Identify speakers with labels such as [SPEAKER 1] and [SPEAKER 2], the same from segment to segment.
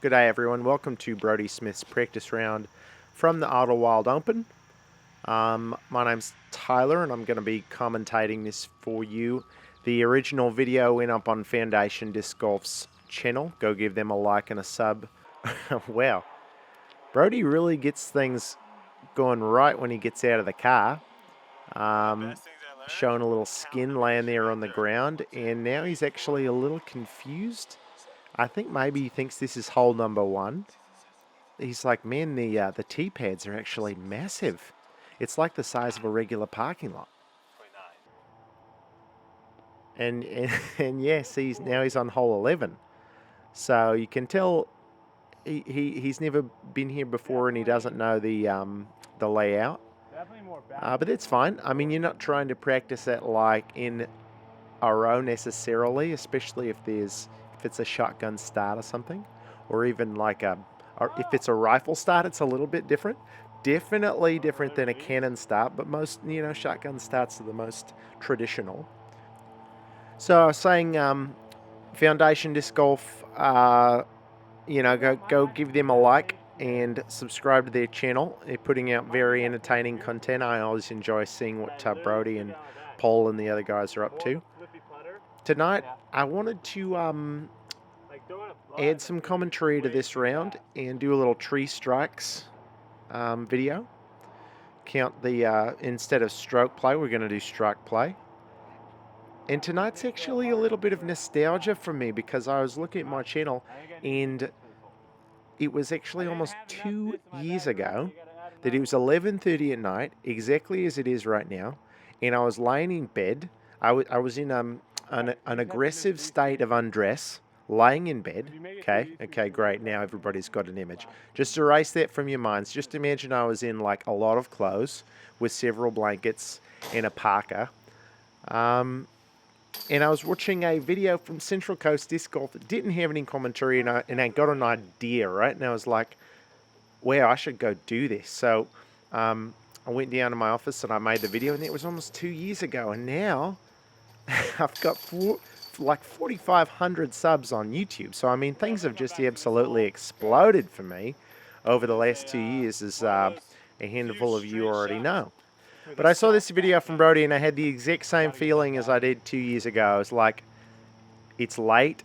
[SPEAKER 1] Good day everyone, welcome to Brodie Smith's practice round from the Idle Wild Open. My name's Tyler and I'm going to be commentating this for you. The original video went up on Foundation Disc Golf's channel. Go give them a like and a sub. Wow, Brodie really gets things going right when he gets out of the car. Showing a little skin laying there on the ground, and now he's actually a little confused. I think maybe he thinks this is hole number one. He's like, man, the tee pads are actually massive. It's like the size of a regular parking lot. And yes, now he's on hole 11. So you can tell he's never been here before and he doesn't know the layout. But that's fine. I mean, you're not trying to practice it like in a row necessarily, especially if it's a shotgun start or something, or even like or if it's a rifle start, it's a little bit different. Definitely different than a cannon start, but most, shotgun starts are the most traditional. So I was saying, Foundation Disc Golf, go give them a like and subscribe to their channel. They're putting out very entertaining content. I always enjoy seeing what Brodie and Paul and the other guys are up to. Tonight, I wanted to add some commentary to this round and do a little tree strikes video. Count the, instead of stroke play, we're going to do strike play. And tonight's actually a little bit of nostalgia for me because I was looking at my channel and it was actually almost 2 years ago that it was 11:30 at night, exactly as it is right now, and I was laying in bed. I was in an aggressive state of undress, laying in bed. Okay, great. Now everybody's got an image. Just erase that from your minds. Just imagine I was in like a lot of clothes with several blankets and a parka. And I was watching a video from Central Coast Disc Golf that didn't have any commentary, and I got an idea, right? And I was like, wow, I should go do this. So I went down to my office and I made the video, and it was almost 2 years ago. And now I've got like 4,500 subs on YouTube. So, I mean, things have just absolutely exploded for me over the last 2 years, as a handful of you already know. But I saw this video from Brodie and I had the exact same feeling as I did 2 years ago. I was like, it's late,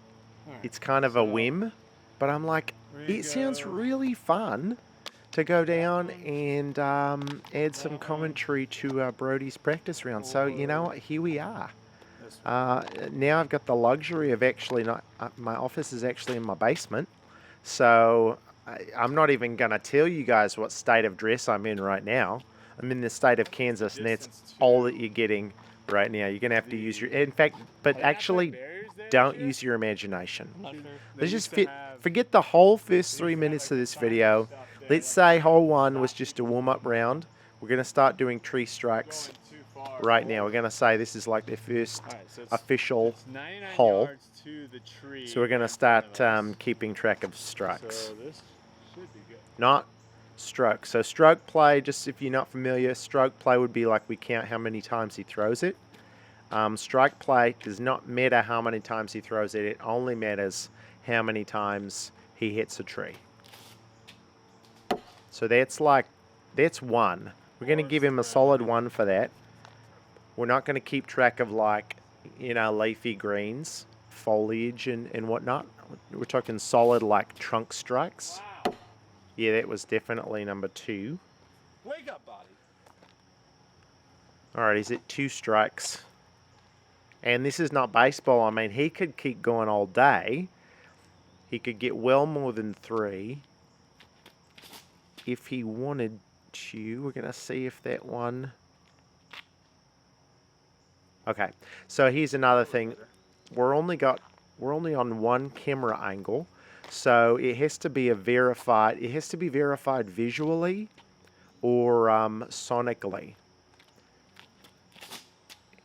[SPEAKER 1] it's kind of a whim, but I'm like, it sounds really fun to go down and add some commentary to Brodie's practice round. So, you know what, here we are. Now I've got the luxury of actually not, my office is actually in my basement, so I'm not even going to tell you guys what state of dress I'm in right now. I'm in the state of Kansas, and that's all that you're getting right now. You're going to have to use your... In fact, but actually, don't use your imagination. Let's just forget the whole first 3 minutes of this video. Let's say hole one was just a warm-up round. We're going to start doing tree strikes right now. We're going to say this is like their first official hole. So we're going to start keeping track of strikes. Not stroke. So stroke play, just if you're not familiar, stroke play would be like we count how many times he throws it. Strike play does not matter how many times he throws it. It only matters how many times he hits a tree. So that's one. We're going to give him a solid 1 for that. We're not going to keep track of like, leafy greens, foliage and whatnot. We're talking solid like trunk strikes. Yeah, that was definitely number 2.
[SPEAKER 2] Wake up, Brodie.
[SPEAKER 1] Alright, he's at 2 strikes. And this is not baseball. I mean, he could keep going all day. He could get well more than 3 if he wanted to. We're going to see if that one... Okay, so here's another thing. We're only on one camera angle. So it has to be verified visually or sonically.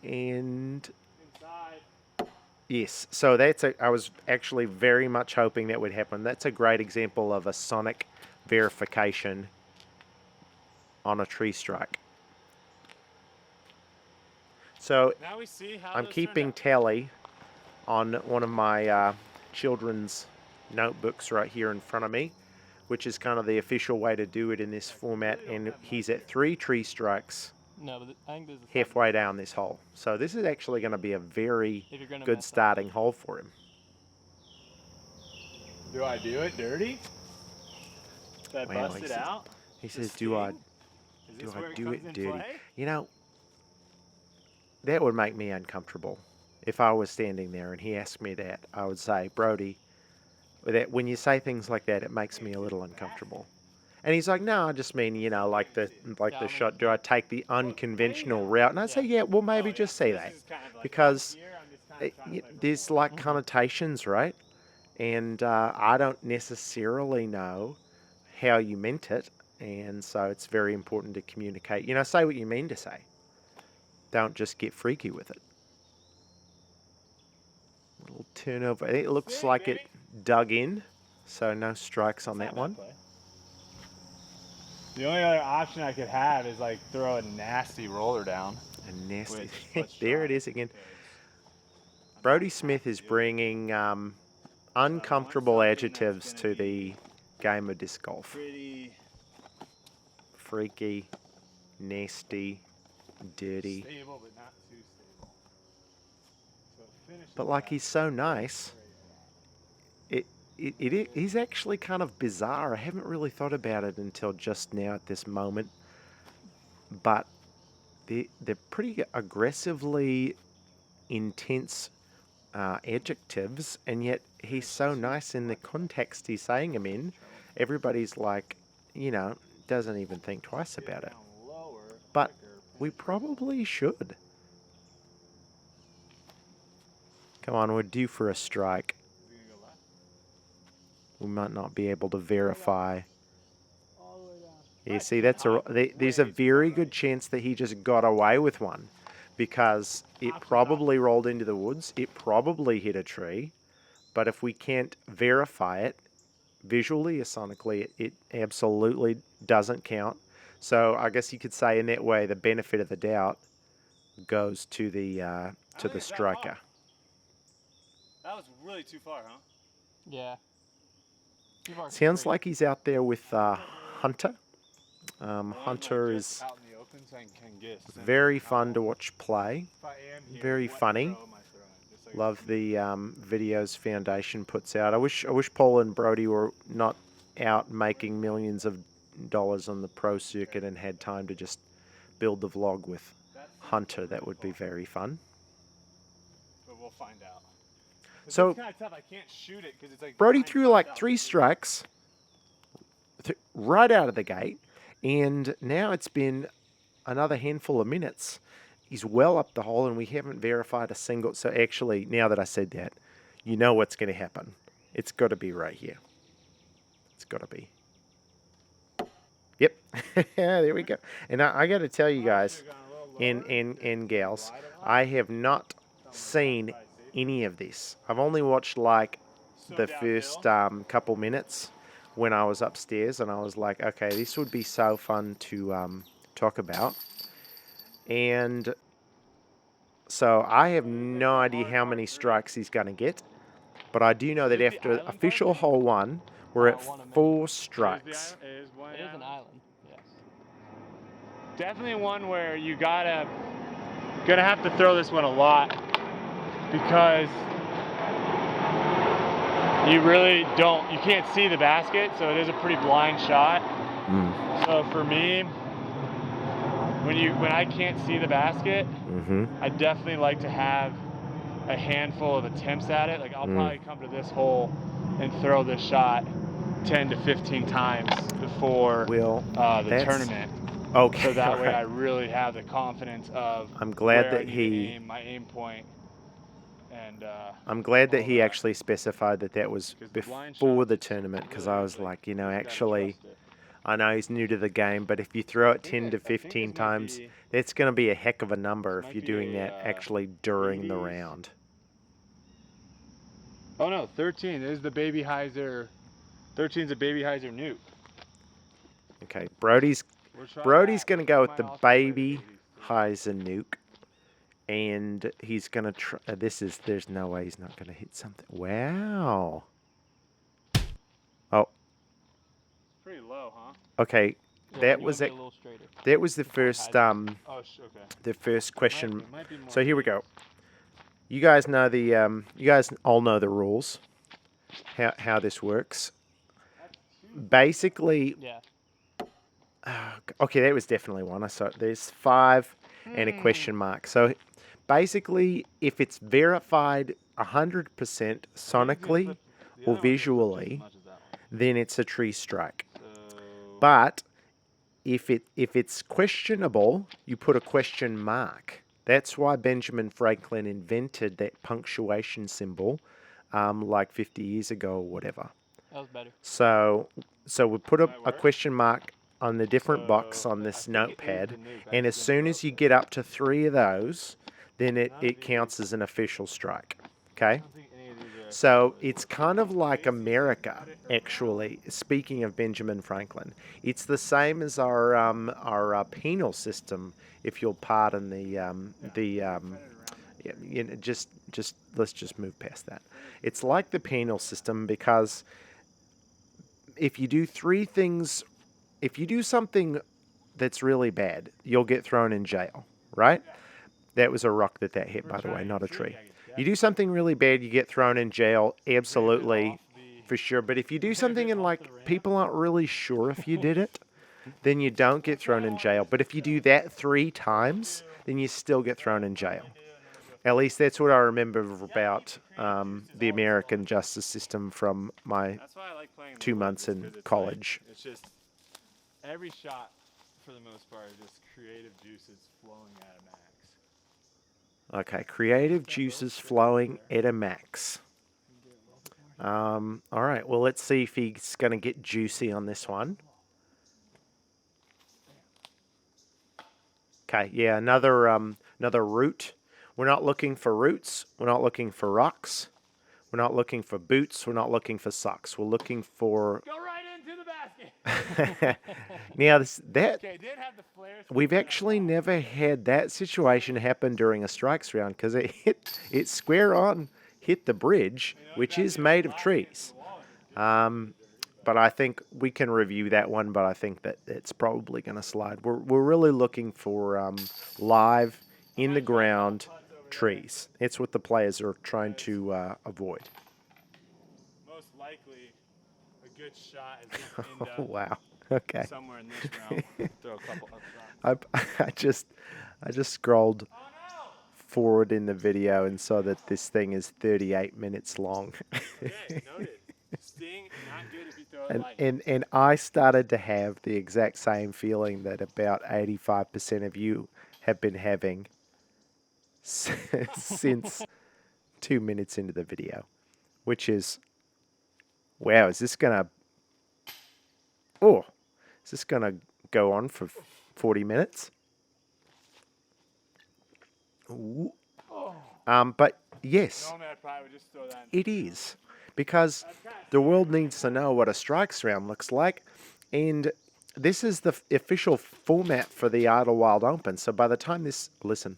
[SPEAKER 1] And yes, so I was actually very much hoping that would happen. That's a great example of a sonic verification on a tree strike. So I'm keeping tally on one of my children's notebooks right here in front of me, which is kind of the official way to do it in this format. And he's at 3 tree strikes
[SPEAKER 2] No, but I think there's a
[SPEAKER 1] halfway down this hole. So this is actually going to be a very good starting hole for him.
[SPEAKER 3] Do I do it dirty? Did I bust it out?
[SPEAKER 1] He says, do I do it dirty? You know, that would make me uncomfortable. If I was standing there and he asked me that, I would say, Brodie, that when you say things like that, it makes me a little uncomfortable. And he's like, no, I just mean, you know, like the shot, do I take the unconventional route? And I say, yeah, well, maybe just say that. Because there's like connotations, right? And I don't necessarily know how you meant it. And so it's very important to communicate. You know, say what you mean to say. Don't just get freaky with it. Little turnover. It looks like it dug in. So no strikes on that one.
[SPEAKER 3] The only other option I could have is like throw a nasty roller down.
[SPEAKER 1] A nasty. There it is again. Brodie Smith is bringing uncomfortable adjectives to the game of disc golf. Freaky, nasty, dirty.
[SPEAKER 3] Stable, but not too stable.
[SPEAKER 1] But like he's so nice. He's actually kind of bizarre. I haven't really thought about it until just now at this moment. But they're pretty aggressively intense adjectives, and yet he's so nice in the context he's saying them in. Everybody's like, you know, doesn't even think twice about it. But we probably should. Come on, we're due for a strike. We might not be able to verify. You see, there's a very good chance that he just got away with one, because it probably rolled into the woods. It probably hit a tree. But if we can't verify it visually or sonically, it absolutely doesn't count. So I guess you could say in that way, the benefit of the doubt goes to the striker.
[SPEAKER 3] That was really too far, huh?
[SPEAKER 2] Yeah.
[SPEAKER 1] Sounds like he's out there with Hunter. Hunter is very fun to watch play. Very funny. Love the videos Foundation puts out. I wish Paul and Brodie were not out making millions of dollars on the pro circuit and had time to just build the vlog with Hunter. That would be very fun.
[SPEAKER 3] But we'll find out.
[SPEAKER 1] So
[SPEAKER 3] it's kind of tough. I can't shoot it because it's like
[SPEAKER 1] Brodie threw like 3 strikes right out of the gate, and now it's been another handful of minutes. He's well up the hole, and we haven't verified a single. So actually, now that I said that, you know what's going to happen. It's got to be right here. It's got to be. Yep. There we go. And I got to tell you guys and gals, I have not seen any of this. I've only watched like the first couple minutes when I was upstairs, and I was like, okay, this would be so fun to talk about. And so I have no idea how many strikes he's going to get, but I do know that after official hole 1, we're at 4 strikes.
[SPEAKER 2] It is an island, yes.
[SPEAKER 3] Definitely one where you gonna have to throw this one a lot, because you can't see the basket, so it is a pretty blind shot. So for me, when I can't see the basket, I definitely like to have a handful of attempts at it. Like I'll probably come to this hole and throw this shot 10 to 15 times before the tournament.
[SPEAKER 1] Okay.
[SPEAKER 3] So that way I really have the confidence of
[SPEAKER 1] I'm glad
[SPEAKER 3] where
[SPEAKER 1] that
[SPEAKER 3] I need to aim my aim point. And
[SPEAKER 1] I'm glad that he actually specified that was before the tournament, because I was like, you know, actually, I know he's new to the game, but if you throw it 10 to 15 times, that's going to be a heck of a number if you're doing that actually during the round.
[SPEAKER 3] Oh no, 13 is the Baby Heiser. 13 is a Baby Heiser nuke.
[SPEAKER 1] Okay, Brodie's going to go with the Baby Heiser nuke. And he's going to try. There's no way he's not going to hit something. Wow.
[SPEAKER 3] huh?
[SPEAKER 1] Okay,
[SPEAKER 2] Yeah,
[SPEAKER 1] that
[SPEAKER 2] you
[SPEAKER 1] was
[SPEAKER 2] wanna
[SPEAKER 1] it.
[SPEAKER 2] get a little straighter.
[SPEAKER 1] That was the
[SPEAKER 2] It's not
[SPEAKER 1] first
[SPEAKER 2] high.
[SPEAKER 3] Okay.
[SPEAKER 1] the first question.
[SPEAKER 3] It might be more
[SPEAKER 1] So here we
[SPEAKER 3] deep.
[SPEAKER 1] go. You guys know the you guys all know the rules. How this works. Basically,
[SPEAKER 2] Yeah.
[SPEAKER 1] okay, that was definitely one. I saw there's 5 and a question mark. So basically, if it's verified 100% sonically or visually, then it's a tree strike.
[SPEAKER 3] So
[SPEAKER 1] But if it's questionable, you put a question mark. That's why Benjamin Franklin invented that punctuation symbol, like 50 years ago or whatever.
[SPEAKER 2] That was better.
[SPEAKER 1] So we put a
[SPEAKER 3] work?
[SPEAKER 1] question mark on the different box on this notepad, and as soon as you get up to 3 of those, then it counts as an official strike. Okay? So it's kind of like America, actually. Speaking of Benjamin Franklin, it's the same as our penal system. If you'll pardon just let's just move past that. It's like the penal system because if you do 3 things, if you do something that's really bad, you'll get thrown in jail, right? That was a rock that hit, by the way, not a tree. You do something really bad, you get thrown in jail, absolutely, for sure. But if you do something and like people aren't really sure if you did it, then you don't get thrown in jail. But if you do that 3 times, then you still get thrown in jail. At least that's what I remember about the American justice system from my
[SPEAKER 3] that's why I like playing
[SPEAKER 1] 2 months in college.
[SPEAKER 3] It's just every shot, for the most part, is just creative juices flowing at a max.
[SPEAKER 1] Okay, creative juices flowing at a max. All right, well, let's see if he's going to get juicy on this one. Okay, yeah, another root. We're not looking for roots. We're not looking for rocks. We're not looking for boots. We're not looking for socks. We're looking for...
[SPEAKER 3] Go right into the basket.
[SPEAKER 1] Now,
[SPEAKER 3] Okay, didn't have the flares.
[SPEAKER 1] we've actually never had that situation happen during a strikes round because it square on hit the bridge, which is made of trees. But I think we can review that one, but I think that it's probably going to slide. We're really looking for live, in the ground trees. It's what the players are trying to avoid.
[SPEAKER 3] Most likely, a good shot is going to end
[SPEAKER 1] Oh,
[SPEAKER 3] up
[SPEAKER 1] wow. Okay.
[SPEAKER 3] somewhere in this round. Throw a couple up front.
[SPEAKER 1] I just scrolled forward in the video and saw that this thing is 38 minutes long.
[SPEAKER 3] Okay, noted. Sting, not good if you throw it light.
[SPEAKER 1] And I started to have the exact same feeling that about 85% of you have been having since 2 minutes into the video, which is, wow, is this going to go on for 40 minutes? Ooh. But yes,
[SPEAKER 3] Normally, I probably would just throw that in.
[SPEAKER 1] it is. Because the world needs to know what a strikes round looks like. And this is the official format for the Idlewild Open. So by the time this... Listen.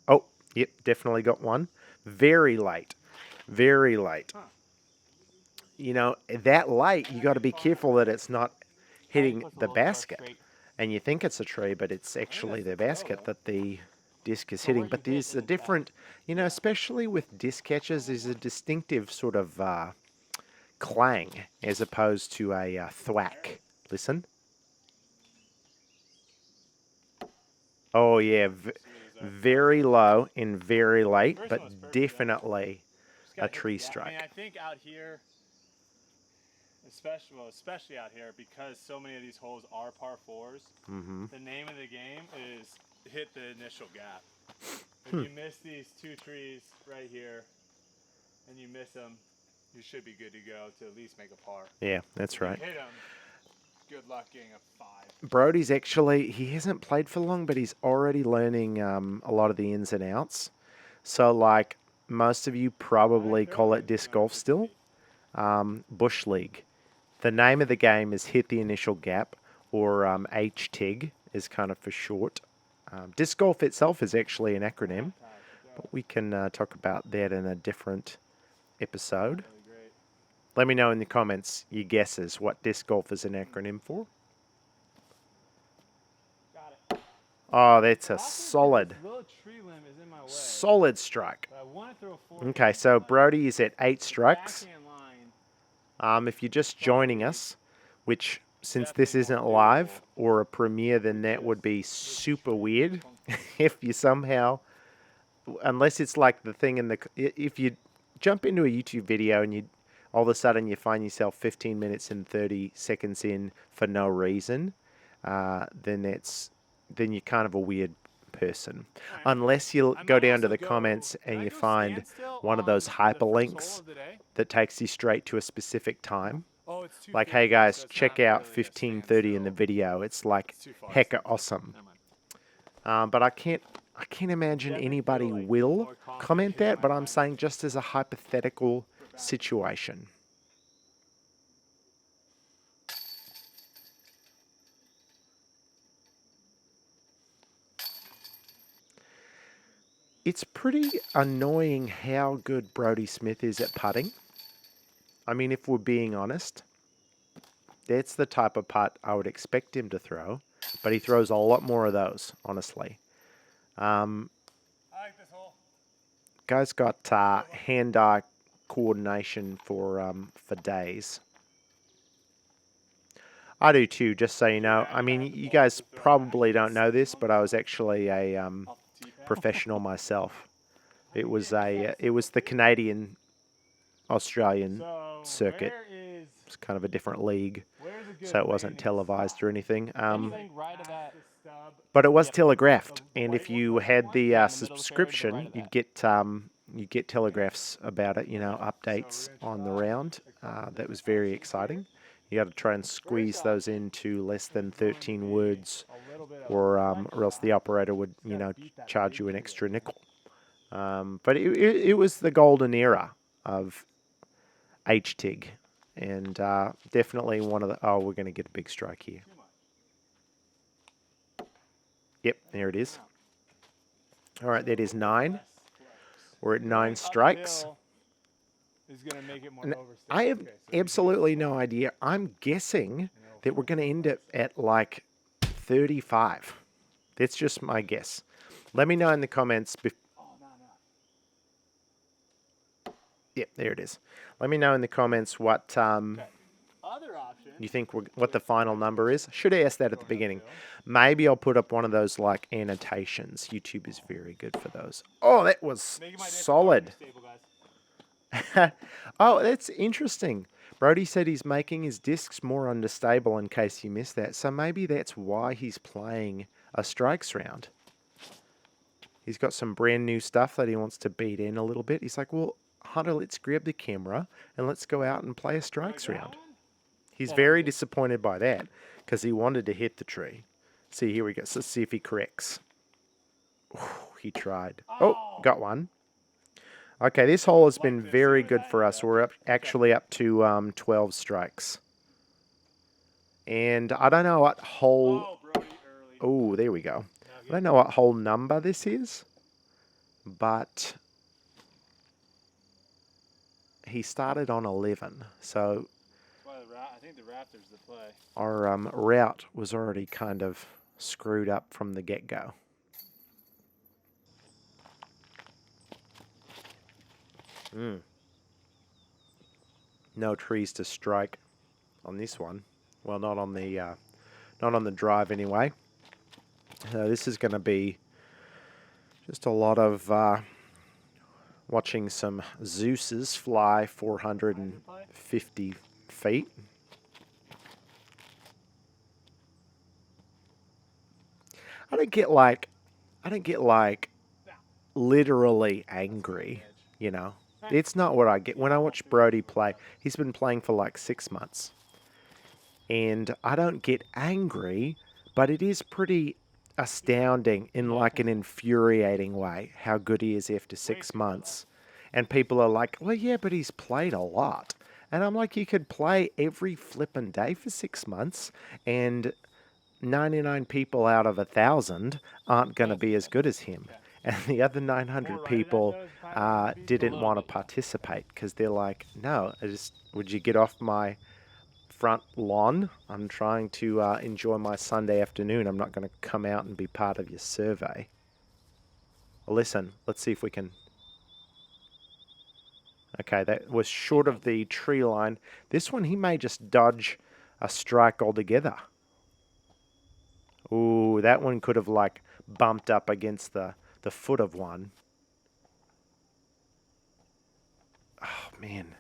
[SPEAKER 1] Oh, yep, definitely got one. Very late. Very late. You know, that late, you got to be careful that it's not hitting the basket. And you think it's a tree, but it's actually the basket that the disc is hitting. But there's a different, you know, especially with disc catchers, there's a distinctive sort of clang as opposed to a thwack. Listen. Oh, yeah, very low and very late, but definitely a tree strike.
[SPEAKER 3] I mean, I think out here, especially out here, because so many of these holes are par 4s, the name of the game is hit the initial gap. If you miss these 2 trees right here, and you miss them, you should be good to go to at least make a par.
[SPEAKER 1] Yeah, that's right.
[SPEAKER 3] If you hit them, good luck getting a 5.
[SPEAKER 1] Brodie's actually, he hasn't played for long, but he's already learning a lot of the ins and outs. So, like, most of you probably call it disc golf still. Bush League. The name of the game is Hit the Initial Gap, or HTIG is kind of for short. Disc golf itself is actually an acronym, but we can talk about that in a different episode. Let me know in the comments your guesses what disc golf is an acronym for.
[SPEAKER 2] Got it.
[SPEAKER 1] Oh, that's a solid,
[SPEAKER 3] This little tree limb is in my way.
[SPEAKER 1] solid strike.
[SPEAKER 3] But I want to throw a 4.
[SPEAKER 1] Okay, so Brodie is at 8 strikes.
[SPEAKER 3] Backhand line.
[SPEAKER 1] If you're just joining us, which since this isn't live or a premiere, then that would be super weird. If you somehow, unless it's like the thing in the, if you jump into a YouTube video and you all of a sudden you find yourself 15 minutes and 30 seconds in for no reason, then you're kind of a weird person. Unless you go down to the comments and you find one of those hyperlinks that takes you straight to a specific time. Like, hey guys, check out 15:30 in the video. It's like hecka awesome. But I can't imagine anybody will comment that, but I'm saying just as a hypothetical situation. It's pretty annoying how good Brodie Smith is at putting. I mean, if we're being honest, that's the type of putt I would expect him to throw, but he throws a lot more of those, honestly.
[SPEAKER 3] I like this hole.
[SPEAKER 1] Guy's got hand-eye coordination for days. I do too, just so you know. I mean, you guys probably don't know this, but I was actually a professional myself. It was the Canadian Australian circuit. It's kind of a different league, so it wasn't televised or anything.
[SPEAKER 2] Anything right of that.
[SPEAKER 1] But it was telegraphed, and if you had the subscription, you'd get telegraphs about it, you know, updates on the round. That was very exciting. You got to try and squeeze those into less than 13 words, or else the operator would, you know, charge you an extra nickel. But it was the golden era of HTIG, and definitely one of the. Oh, we're going to get a big strike here. Yep, there it is. All right, that is 9. We're at 9 strikes. I have absolutely no idea. I'm guessing that we're going to end it at like 35. That's just my guess. Let me know in the comments. Yep, there it is. Let me know in the comments what you think what the final number is. Should have asked that at the beginning. Maybe I'll put up one of those like annotations. YouTube is very good for those. Oh, that was solid. Oh, that's interesting. Brodie said he's making his discs more unstable in case you missed that. So maybe that's why he's playing a strikes round. He's got some brand new stuff that he wants to beat in a little bit. He's like, well, Hunter, let's grab the camera and let's go out and play a strikes round. He's very disappointed by that because he wanted to hit the tree. See, here we go. So let's see if he corrects. Ooh, he tried. Oh, got one. Okay, this hole has been very good for us. We're actually up to 12 strikes. And I don't know what hole... Oh, there we go. I don't know what hole number this is, but he started on 11. So
[SPEAKER 3] I think the Raptors the play.
[SPEAKER 1] Our route was already kind of screwed up from the get-go. No trees to strike on this one. Well, not on the drive anyway. So this is going to be just a lot of watching some Zeus's fly 450 feet. I don't get like literally angry, you know. It's not what I get. When I watch Brodie play, he's been playing for like 6 months. And I don't get angry, but it is pretty astounding in like an infuriating way how good he is after 6 months. And people are like, well, yeah, but he's played a lot. And I'm like, you could play every flippin' day for 6 months, and 99 people out of 1,000 aren't going to be as good as him. And the other 900 people didn't want to participate because they're like, no, would you get off my front lawn? I'm trying to enjoy my Sunday afternoon. I'm not going to come out and be part of your survey. Well, listen, let's see if we can... Okay, that was short of the tree line. This one, he may just dodge a strike altogether. Ooh, that one could have, like, bumped up against the foot of one. Oh, man.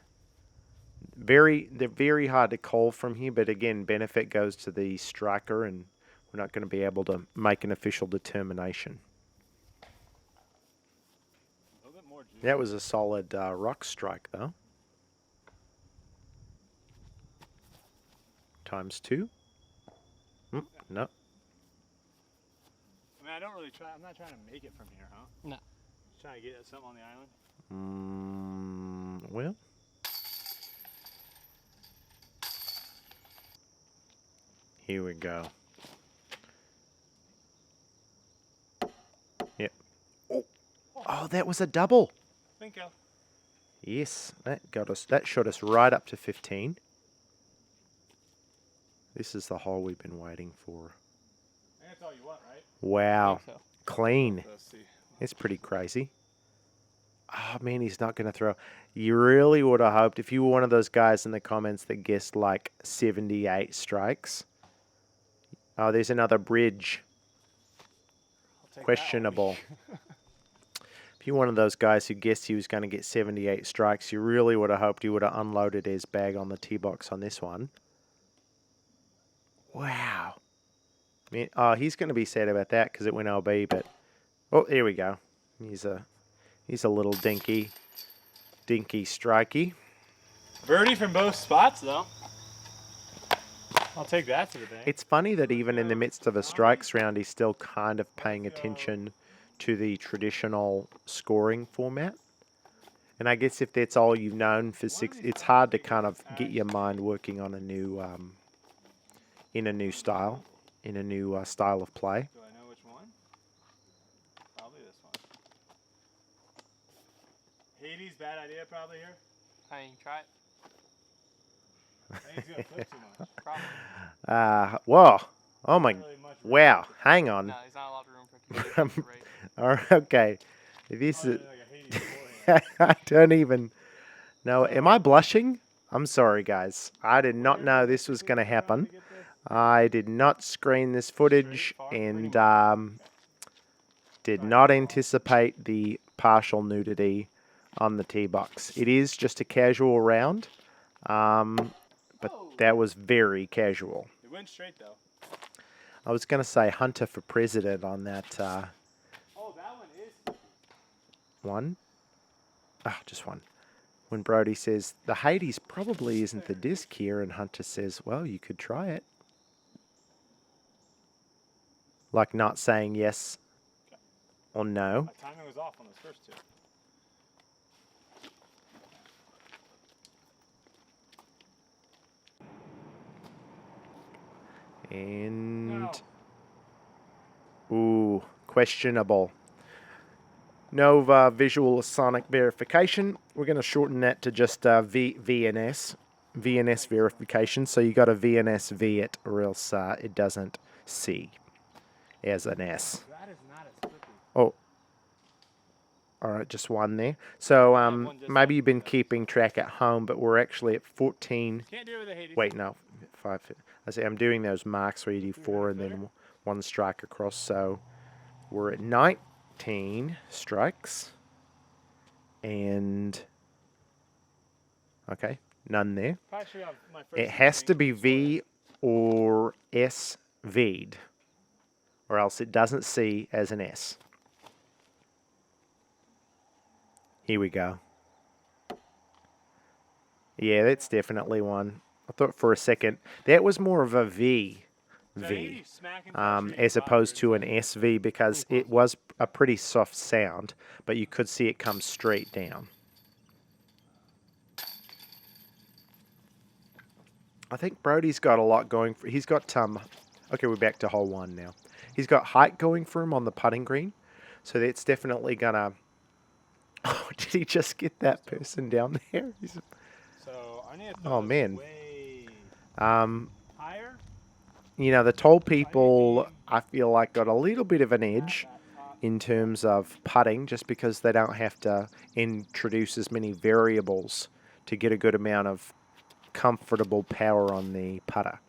[SPEAKER 1] They're very hard to call from here, but again, benefit goes to the striker, and we're not going to be able to make an official determination. That was a solid rock strike, though. Times 2. No.
[SPEAKER 3] I mean, I don't really try. I'm not trying to make it from here, huh?
[SPEAKER 2] No.
[SPEAKER 3] Just trying to get something on the island.
[SPEAKER 1] Well. Here we go. Yep. Oh, that was a double.
[SPEAKER 3] Bingo.
[SPEAKER 1] Yes, that shot us right up to 15. This is the hole we've been waiting for.
[SPEAKER 3] I think that's all you want, right?
[SPEAKER 1] Wow.
[SPEAKER 2] So.
[SPEAKER 1] Clean.
[SPEAKER 3] Let's see.
[SPEAKER 1] It's pretty crazy. Oh, man, he's not going to throw. You really would have hoped, if you were one of those guys in the comments that guessed like 78 strikes. Oh, there's another bridge. Questionable. If you're one of those guys who guessed he was going to get 78 strikes, you really would have hoped he would have unloaded his bag on the tee box on this one. Wow. I mean, oh, he's going to be sad about that because it went LB, but... Oh, there we go. He's a little dinky strikey.
[SPEAKER 3] Birdie from both spots, though. I'll take that to the bank.
[SPEAKER 1] It's funny that even in the midst of a strikes round, he's still kind of paying attention to the traditional scoring format. And I guess if that's all you've known for 6, it's hard to kind of get your mind working on a new, in a new style of play.
[SPEAKER 3] Do I know which one? Probably this one. Hades, bad idea probably here.
[SPEAKER 2] I mean, try it.
[SPEAKER 3] I think he's going to flip too much.
[SPEAKER 2] Probably.
[SPEAKER 1] Whoa. Oh my,
[SPEAKER 3] Not really much room.
[SPEAKER 1] wow. Hang on.
[SPEAKER 2] No, there's not a lot of room for communication. Right.
[SPEAKER 1] All right, okay. This is,
[SPEAKER 3] Like a Hades beforehand.
[SPEAKER 1] I don't even know. Am I blushing? I'm sorry, guys. I did not know this was going to happen. I did not screen this footage and did not anticipate the partial nudity on the tee box. It is just a casual round, but that was very casual.
[SPEAKER 3] It went straight, though.
[SPEAKER 1] I was going to say Hunter for president on that
[SPEAKER 3] Oh, that one is.
[SPEAKER 1] one. Ah, just one. When Brodie says, the Hades probably isn't the disc here, and Hunter says, well, you could try it. Like not saying yes or no.
[SPEAKER 3] My timing was off on those first two.
[SPEAKER 1] And...
[SPEAKER 3] No.
[SPEAKER 1] Ooh, questionable. No visual sonic verification. We're going to shorten that to just VNS. VNS verification. So you got to VNS V it, or else it doesn't see as an S.
[SPEAKER 3] That is not as flippy.
[SPEAKER 1] Oh. All right, just one there. So maybe you've been keeping track at home, but we're actually at 14.
[SPEAKER 3] Can't do it with a Hades.
[SPEAKER 1] Wait, no. 5. I say I'm doing those marks where you do 4 and then one strike across. So we're at 19 strikes. And, okay, none there.
[SPEAKER 3] Probably should have my first
[SPEAKER 1] It has to be
[SPEAKER 3] thing.
[SPEAKER 1] V or S V'd, or else it doesn't see as an S. Here we go. Yeah, that's definitely one. I thought for a second that was more of a V, as opposed to an SV, because it was a pretty soft sound, but you could see it come straight down. I think Brodie's got a lot going for. He's got okay, we're back to hole 1 now. He's got height going for him on the putting green, So that's definitely gonna. Oh, did he just get that person down there?
[SPEAKER 4] So I need to
[SPEAKER 1] Oh
[SPEAKER 4] throw this
[SPEAKER 1] man.
[SPEAKER 4] way higher.
[SPEAKER 1] You know, the tall people, I feel like, got a little bit of an edge in terms of putting, just because they don't have to introduce as many variables to get a good amount of comfortable power on the putter.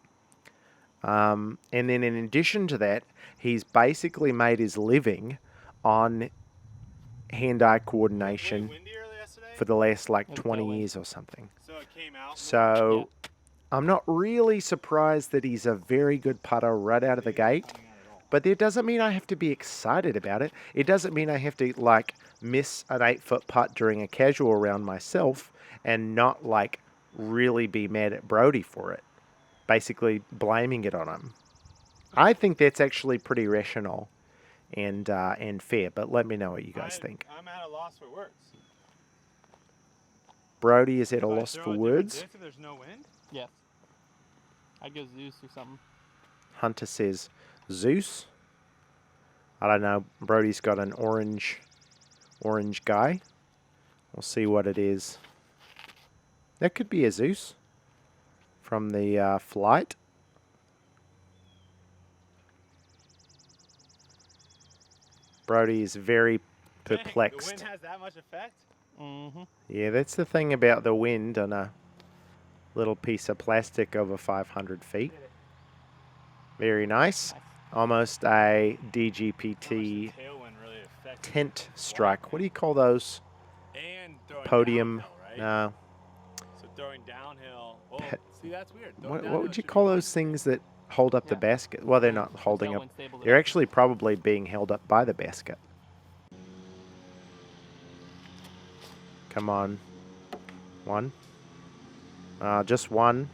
[SPEAKER 1] And then in addition to that, he's basically made his living on hand-eye coordination for the last like 20 years or something.
[SPEAKER 4] So it came out.
[SPEAKER 1] So I'm not really surprised that he's a very good putter right out of the gate. But that doesn't mean I have to be excited about it. It doesn't mean I have to, like, miss an 8-foot putt during a casual round myself and not, like, really be mad at Brodie for it. Basically blaming it on him. I think that's actually pretty rational and fair, but let me know what you guys think.
[SPEAKER 4] I'm at a loss for words.
[SPEAKER 1] Brodie is at a loss for words.
[SPEAKER 4] If there's no wind?
[SPEAKER 2] Yes. I'd go Zeus or something.
[SPEAKER 1] Hunter says Zeus. I don't know. Brodie's got an orange guy. We'll see what it is. That could be a Zeus from the flight. Brodie is very perplexed.
[SPEAKER 4] The wind has that much effect?
[SPEAKER 2] Mm-hmm.
[SPEAKER 1] Yeah, that's the thing about the wind on a little piece of plastic over 500 feet. Very nice. Almost a DGPT tent strike. What do you call those?
[SPEAKER 4] And throwing
[SPEAKER 1] Podium.
[SPEAKER 4] downhill, right?
[SPEAKER 1] No.
[SPEAKER 4] So throwing downhill. Oh, see, that's weird.
[SPEAKER 1] What would you call those things that hold up the basket? Well, they're not holding up. They're actually probably being held up by the basket. Come on. One. Just one.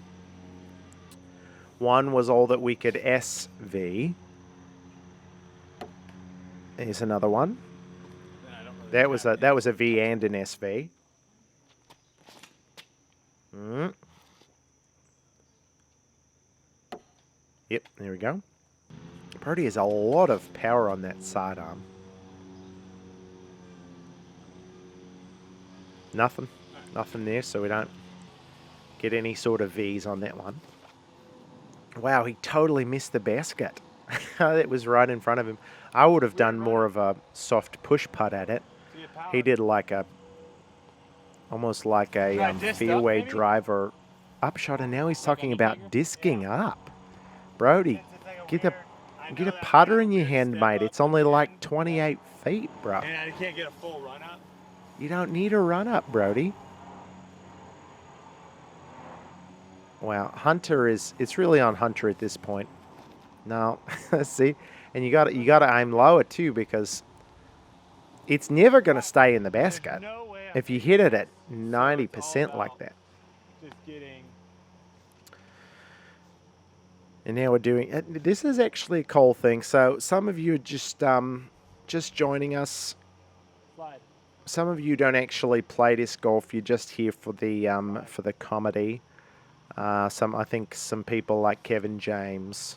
[SPEAKER 1] One was all that we could SV. Here's another one. That was a V and an SV. Yep, there we go. Parody has a lot of power on that sidearm. Nothing there, so we don't get any sort of V's on that one. Wow, he totally missed the basket. That was right in front of him. I would have done more of a soft push putt at it. He did like almost like a fairway driver upshot, and now he's talking about disking up. Brodie, get a putter in your hand, mate. It's only like 28 feet, bro.
[SPEAKER 4] And I can't get a full run up?
[SPEAKER 1] You don't need a run up, Brodie. Wow, Hunter it's really on Hunter at this point. No, see, and you got to aim lower too, because it's never going to stay in the basket if you hit it at 90% like that.
[SPEAKER 4] Just getting.
[SPEAKER 1] And now we're doing. This is actually a cool thing. So some of you are just joining us. Some of you don't actually play disc golf. You're just here for the comedy. I think some people like Kevin James,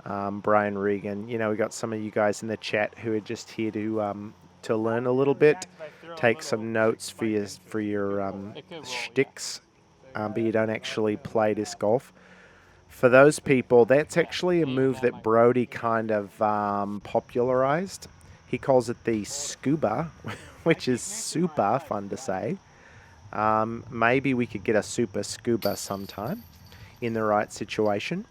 [SPEAKER 1] Brian Regan. You know, we got some of you guys in the chat who are just here to learn a little bit, take some notes for your shticks, but you don't actually play disc golf. For those people, that's actually a move that Brodie kind of popularized. He calls it the scuba, which is super fun to say. Maybe we could get a super scuba sometime in the right situation.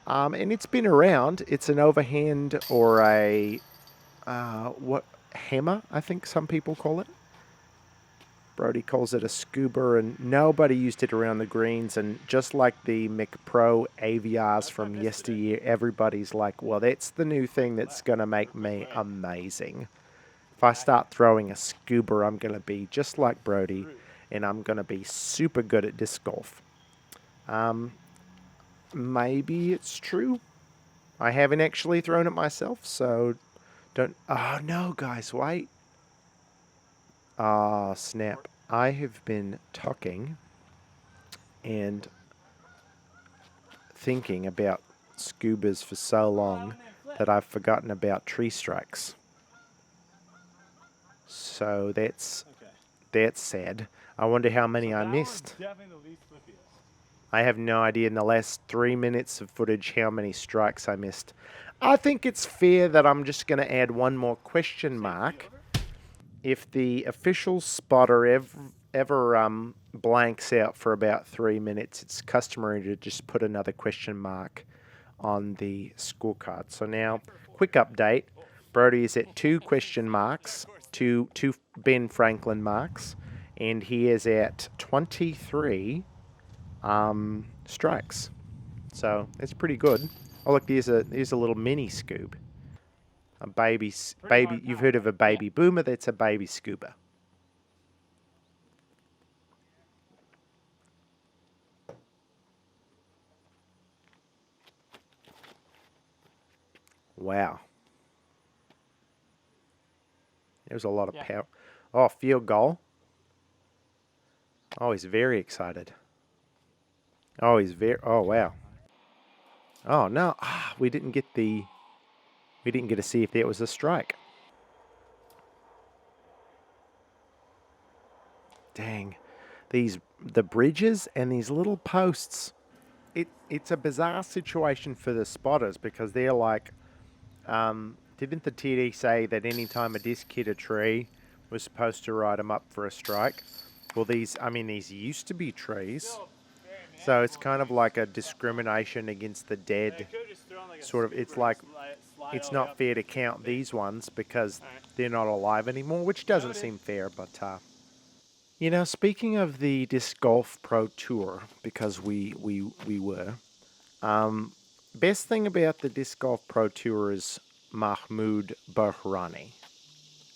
[SPEAKER 1] And it's been around. It's an overhand or a hammer, I think some people call it. Brodie calls it a scuba, and nobody used it around the greens. And just like the McPro AVRs from yesteryear, everybody's like, well, that's the new thing that's going to make me amazing. If I start throwing a scuba, I'm going to be just like Brodie, and I'm going to be super good at disc golf. Maybe it's true. I haven't actually thrown it myself, so don't... Oh, no, guys, wait. Ah, snap. I have been talking and thinking about scubas for so long that I've forgotten about tree strikes. So that's sad. I wonder how many I missed.
[SPEAKER 3] Definitely the least flippiest.
[SPEAKER 1] I have no idea in the last 3 minutes of footage how many strikes I missed. I think it's fair that I'm just going to add one more question mark. If the official spotter ever blanks out for about 3 minutes, it's customary to just put another question mark on the scorecard. So now, quick update. Brodie is at 2 question marks, two Ben Franklin marks, and he is at 23 strikes. So it's pretty good. Oh look, there's a little mini scoob. A baby. You've heard of a baby boomer? That's a baby scuba. Wow. There's a lot of power. Oh, field goal. Oh, he's very excited. Oh, oh, wow. Oh, no. We didn't get to see if that was a strike. Dang. The bridges and these little posts. It's a bizarre situation for the spotters because they're like, didn't the TD say that any time a disc hit a tree was supposed to write them up for a strike? Well, these used to be trees. So it's kind of like a discrimination against the dead. Sort of, it's like, it's not fair to count these ones because they're not alive anymore, which doesn't seem fair, but, you know, speaking of the Disc Golf Pro Tour, because we were, best thing about the Disc Golf Pro Tour is Mahmoud Bahrani.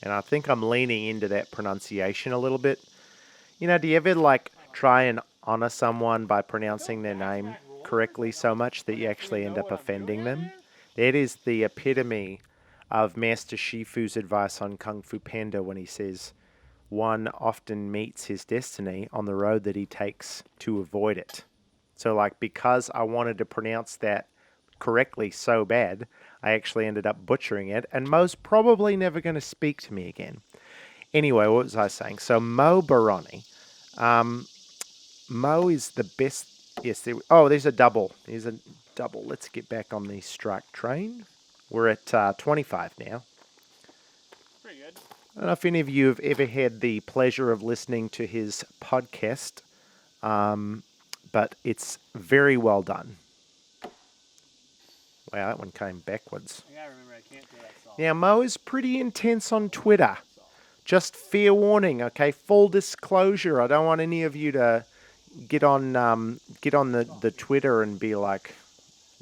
[SPEAKER 1] And I think I'm leaning into that pronunciation a little bit. You know, do you ever, like, try and honor someone by pronouncing their name correctly so much that you actually end up offending them? That is the epitome of Master Shifu's advice on Kung Fu Panda when he says, one often meets his destiny on the road that he takes to avoid it. So, like, because I wanted to pronounce that correctly so bad, I actually ended up butchering it, and Mo's probably never going to speak to me again. Anyway, what was I saying? So, Mo Baroni. Mo is the best. Yes, there's a double. There's a double. Let's get back on the strike train. We're at 25 now.
[SPEAKER 2] Pretty good.
[SPEAKER 1] I don't know if any of you have ever had the pleasure of listening to his podcast, but it's very well done. Wow, that one came backwards.
[SPEAKER 2] I remember, I can't do that song.
[SPEAKER 1] Now, Mo is pretty intense on Twitter. Just fair warning, okay? Full disclosure. I don't want any of you to get on the Twitter and be like,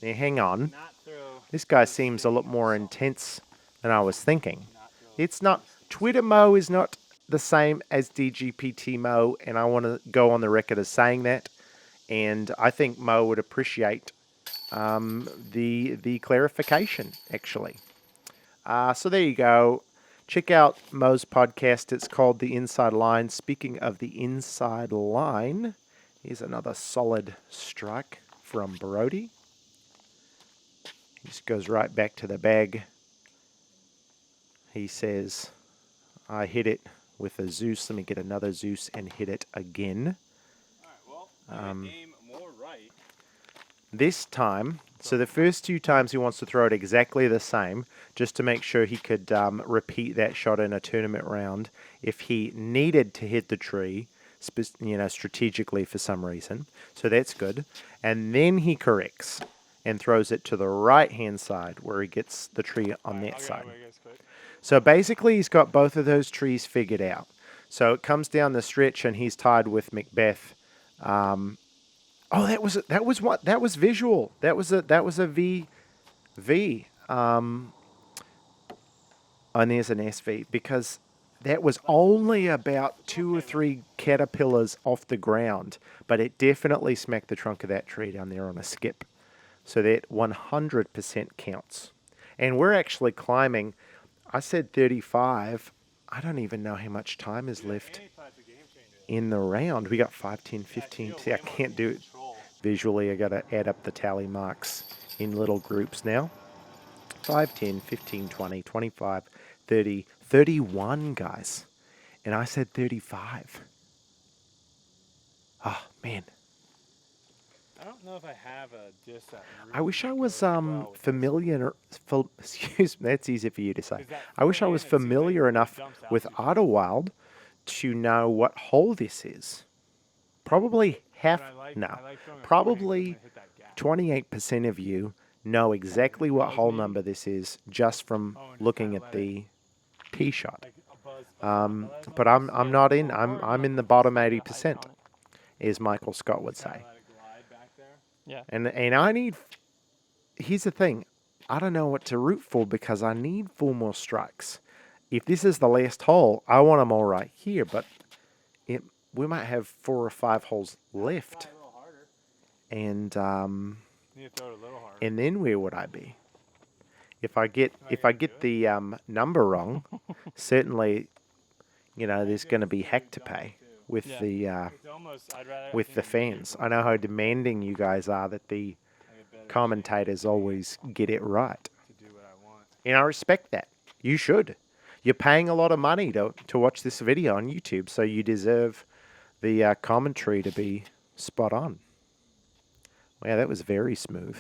[SPEAKER 1] "Now, hang on. This guy seems a lot more intense than I was thinking." It's not. Twitter Mo is not the same as DGPT Mo, and I want to go on the record as saying that. And I think Mo would appreciate the clarification, actually. So there you go. Check out Mo's podcast. It's called The Inside Line. Speaking of the inside line, here's another solid strike from Parody. He just goes right back to the bag. He says, I hit it with a Zeus. Let me get another Zeus and hit it again.
[SPEAKER 4] All right, well, aim more right.
[SPEAKER 1] This time, so the first 2 times he wants to throw it exactly the same, just to make sure he could repeat that shot in a tournament round if he needed to hit the tree, strategically for some reason. So that's good. And then he corrects and throws it to the right-hand side where he gets the tree on that side. So basically he's got both of those trees figured out. So it comes down the stretch and he's tied with Macbeth. Oh, that was visual. That was a V. And there's an SV because that was only about 2 or 3 caterpillars off the ground, but it definitely smacked the trunk of that tree down there on a skip. So that 100% counts. And we're actually climbing. I said 35. I don't even know how much time is left in the round. We got 5, 10, 15. See, I can't do it visually. I got to add up the tally marks in little groups now. 5, 10, 15, 20, 25, 30, 31, guys. And I said 35. Oh, man.
[SPEAKER 3] I don't know if I have a disc that really
[SPEAKER 1] I wish I was
[SPEAKER 3] goes well with
[SPEAKER 1] familiar. Excuse me, that's easy for you to say.
[SPEAKER 3] Is that
[SPEAKER 1] I wish I was
[SPEAKER 3] forehand, it seems like
[SPEAKER 1] familiar
[SPEAKER 3] it
[SPEAKER 1] enough
[SPEAKER 3] jumps out
[SPEAKER 1] with
[SPEAKER 3] too far.
[SPEAKER 1] Idlewild to know what hole this is. Probably half.
[SPEAKER 3] But I like
[SPEAKER 1] No,
[SPEAKER 3] throwing a forehand
[SPEAKER 1] probably
[SPEAKER 3] when I hit that gap.
[SPEAKER 1] 28% of you know exactly what
[SPEAKER 3] Buzz
[SPEAKER 1] hole
[SPEAKER 3] maybe?
[SPEAKER 1] number this is just from
[SPEAKER 3] Oh, and just
[SPEAKER 1] looking
[SPEAKER 3] kinda
[SPEAKER 1] at
[SPEAKER 3] let it-
[SPEAKER 1] the tee shot.
[SPEAKER 3] Like a buzz on the
[SPEAKER 1] But I'm not in. I'm in the bottom 80%, as Michael Scott would say.
[SPEAKER 3] Let it glide back there.
[SPEAKER 2] Yeah.
[SPEAKER 1] And I need. Here's the thing, I don't know what to root for because I need 4 more strikes. If this is the last hole, I want them all right here, but we might have 4 or 5 holes left.
[SPEAKER 3] A little harder.
[SPEAKER 1] And
[SPEAKER 3] Need to throw it a little harder.
[SPEAKER 1] and then where would I be? If I get the number wrong, certainly, you know, there's going to be heck to pay with
[SPEAKER 2] Yeah.
[SPEAKER 1] the
[SPEAKER 3] It's almost, I'd rather
[SPEAKER 1] with the fans. I know how demanding you guys are that the commentators always get it right.
[SPEAKER 3] to do what I want.
[SPEAKER 1] And I respect that. You should. You're paying a lot of money to watch this video on YouTube, so you deserve the commentary to be spot on. Wow, that was very smooth.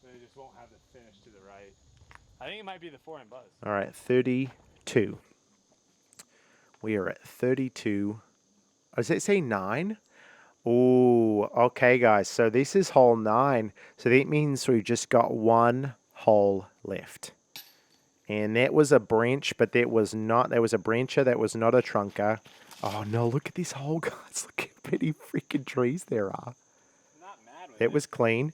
[SPEAKER 3] They just won't have the finish to the right. I think it might be the forehand buzz.
[SPEAKER 1] All right, 32. We are at 32. Oh, does it say 9? Oh, okay, guys. So this is hole 9. So that means we've just got 1 hole left. And that was a branch, but that was not. That was a brancher. That was not a trunker. Oh, no. Look at this hole, guys. Look how many freaking trees there are.
[SPEAKER 3] Not mad with
[SPEAKER 1] That was clean.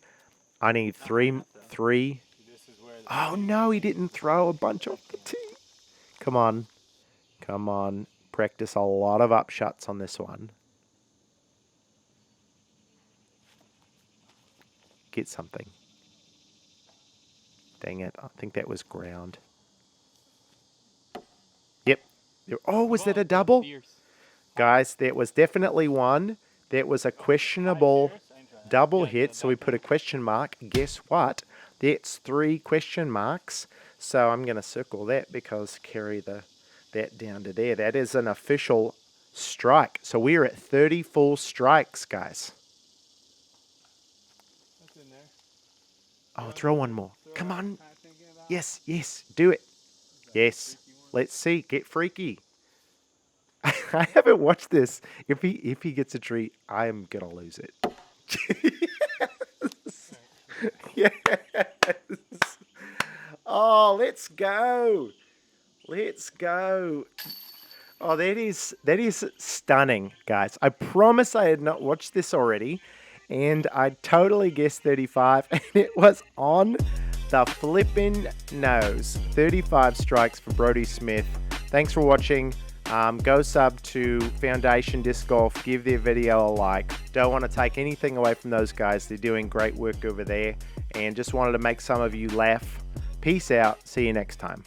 [SPEAKER 1] I need 3.
[SPEAKER 3] This is where the
[SPEAKER 1] Oh, no. He didn't throw a bunch off the tee. Come on. Come on. Practice a lot of upshots on this one. Get something. Dang it. I think that was ground. Yep. Oh, was that a double? Guys, that was definitely one. That was a questionable double hit, so we put a question mark. Guess what? That's 3 question marks. So I'm going to circle that because carry that down to there. That is an official strike. So we're at 30 full strikes, guys.
[SPEAKER 3] That's in there.
[SPEAKER 1] Oh, throw one more. Come on.
[SPEAKER 3] Kinda thinking about
[SPEAKER 1] Yes, yes, do it. Yes. Let's see. Get freaky. I haven't watched this. If he gets a treat, I am gonna lose it. Yes. Yes. Oh, let's go. Let's go. Oh, that is stunning, guys. I promise I had not watched this already, and I totally guessed 35, and it was on the flippin' nose. 35 strikes for Brodie Smith. Thanks for watching. Go sub to Foundation Disc Golf. Give their video a like. Don't want to take anything away from those guys. They're doing great work over there, and just wanted to make some of you laugh. Peace out. See you next time.